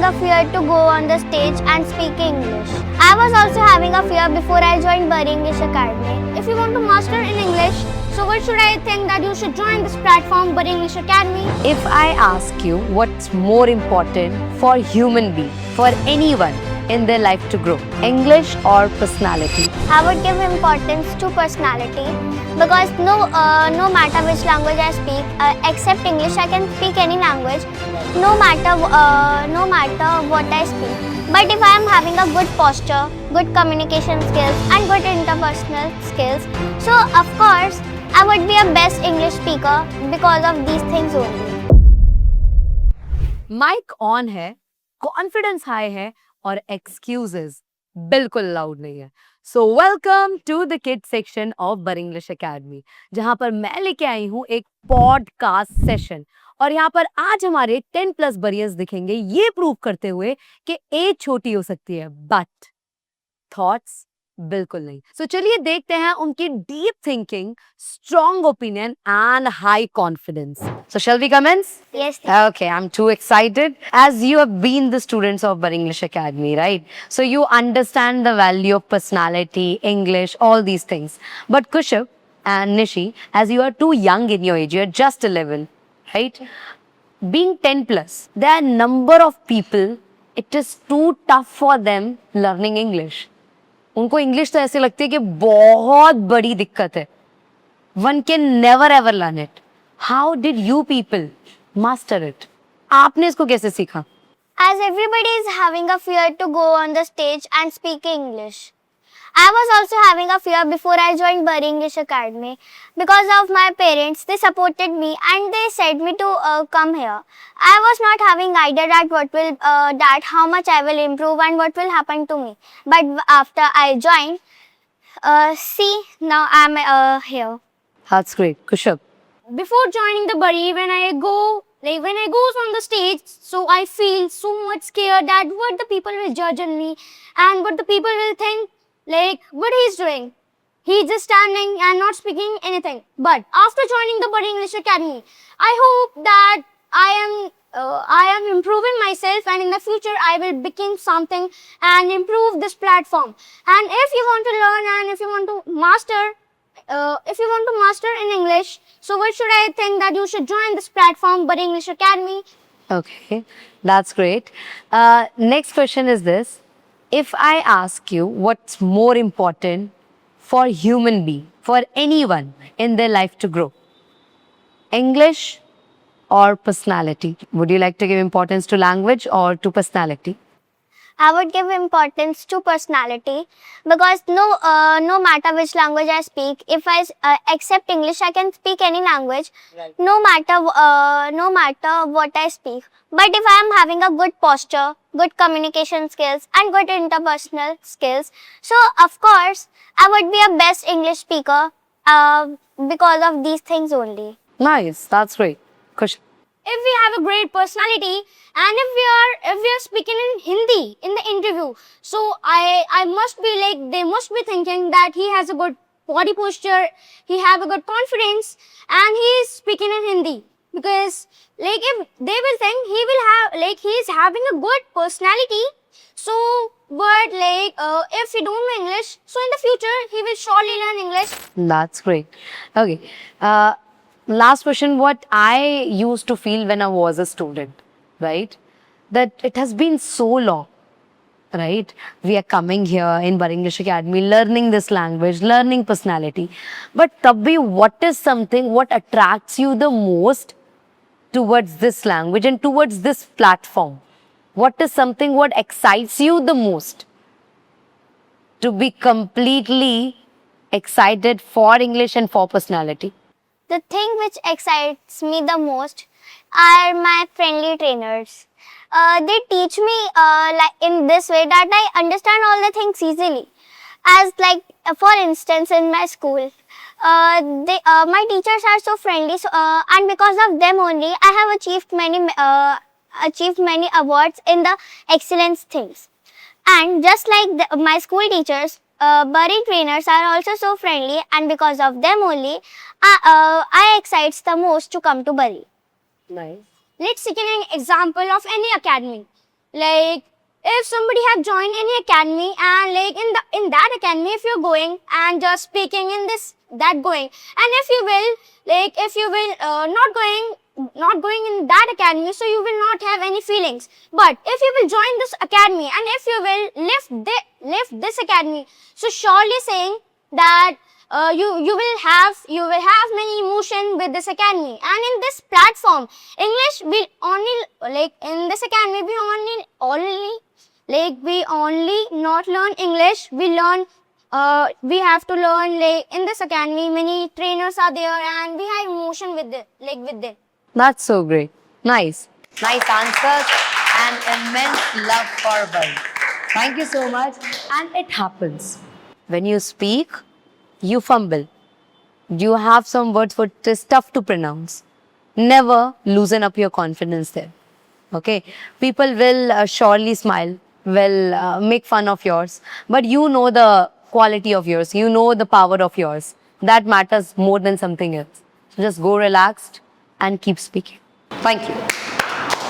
a fear to go on the stage and speak English. I was also having a fear before I joined Bury English Academy. If you want to master in English, so what should I think that you should join this platform, Bury English Academy? If I ask you what's more important for human being, for anyone in their life to grow, English or personality? I would give importance to personality because no matter which language I speak, except English, I can speak any language. No matter what I speak. But if I am having a good posture, good communication skills, and good interpersonal skills, so of course I would be a best English speaker because of these things only. Mike on है, confidence high है और excuses बिल्कुल loud नहीं है. So welcome to the kid section of बर English academy, जहां पर मैं लेके आई हूं एक पॉडकास्ट सेशन. और यहाँ पर आज हमारे 10+ बरियर्स दिखेंगे ये प्रूव करते हुए कि एज छोटी हो सकती है बट थॉट्स बिल्कुल नहीं. सो चलिए देखते हैं उनकी deep thinking, strong opinion and high confidence. So shall we commence? Yes. Okay, I'm too excited. As you have been the students of Bar English Academy, right? So you understand the value of personality, English, all these things. But Kushab and Nishi, as you are too young in your age, you are just 11, right? Being 10+, there are a number of people, it is too tough for them learning English. उनको English तो ऐसे लगती है कि बहुत बड़ी दिक्कत है. One can never ever learn it. How did you people master it? आपने इसको कैसे सीखा? As everybody is having a fear to go on the stage and speak English. I was also having a fear before I joined Bury English Academy because of my parents. They supported me and they said me to come here. I was not having idea that how much I will improve and what will happen to me. But after I joined, see now I'm here. That's great. Kushab. Before joining the Bury, when I go on the stage, so I feel so much scared that what the people will judge on me and what the people will think, like what he's doing. He's just standing and not speaking anything. But after joining the Bury English Academy, I hope that I am improving myself, and in the future I will become something and improve this platform. And if you want to learn and if you want to master in English, so what should I think that you should join this platform, Bury English Academy? Okay, that's great. Next question is this. If I ask you what's more important for human being, for anyone in their life to grow, English or personality? Would you like to give importance to language or to personality? I would give importance to personality because no matter which language I speak, if I accept English, I can speak any language. Right. No matter what I speak. But if I am having a good posture, good communication skills, and good interpersonal skills, so of course I would be a best English speaker because of these things only. Nice, that's great. Kushab. If we have a great personality and if we are speaking in Hindi in the interview, so I must be like, they must be thinking that he has a good body posture, he have a good confidence, and he is speaking in Hindi, because like if they will think he will have, like, he is having a good personality. So but like if he don't know English, so in the future he will surely learn English. That's great. Okay. Last question. What I used to feel when I was a student, right? That it has been so long, right? We are coming here in Bury English Academy, learning this language, learning personality. But tabhi, what is something, what attracts you the most towards this language and towards this platform? What is something, what excites you the most to be completely excited for English and for personality? The thing which excites me the most are my friendly trainers. They teach me like in this way that I understand all the things easily. As like for instance in my school, my teachers are so friendly, and because of them only I have achieved many awards in the excellence things. And just like my school teachers, Bury trainers are also so friendly, and because of them only, I excites the most to come to Bury. Nice. Let's take an example of any academy. like if somebody have joined any academy and like in that academy if you're going and just speaking in this that going, and if you will not going in that academy, so you will not have any feelings. But if you will join this academy and if you will lift this academy, so surely saying that you will have many emotion with this academy. And in this platform English we only like in this academy we only not learn English, we have to learn like in this academy many trainers are there and we have emotion with it. That's so great. Nice. Nice answers and immense love for Bari. Thank you so much. And it happens. When you speak, you fumble. You have some words which is tough to pronounce. Never loosen up your confidence there. Okay? People will surely smile, will make fun of yours, but you know the quality of yours. You know the power of yours. That matters more than something else. So just go relaxed and keep speaking. Thank you.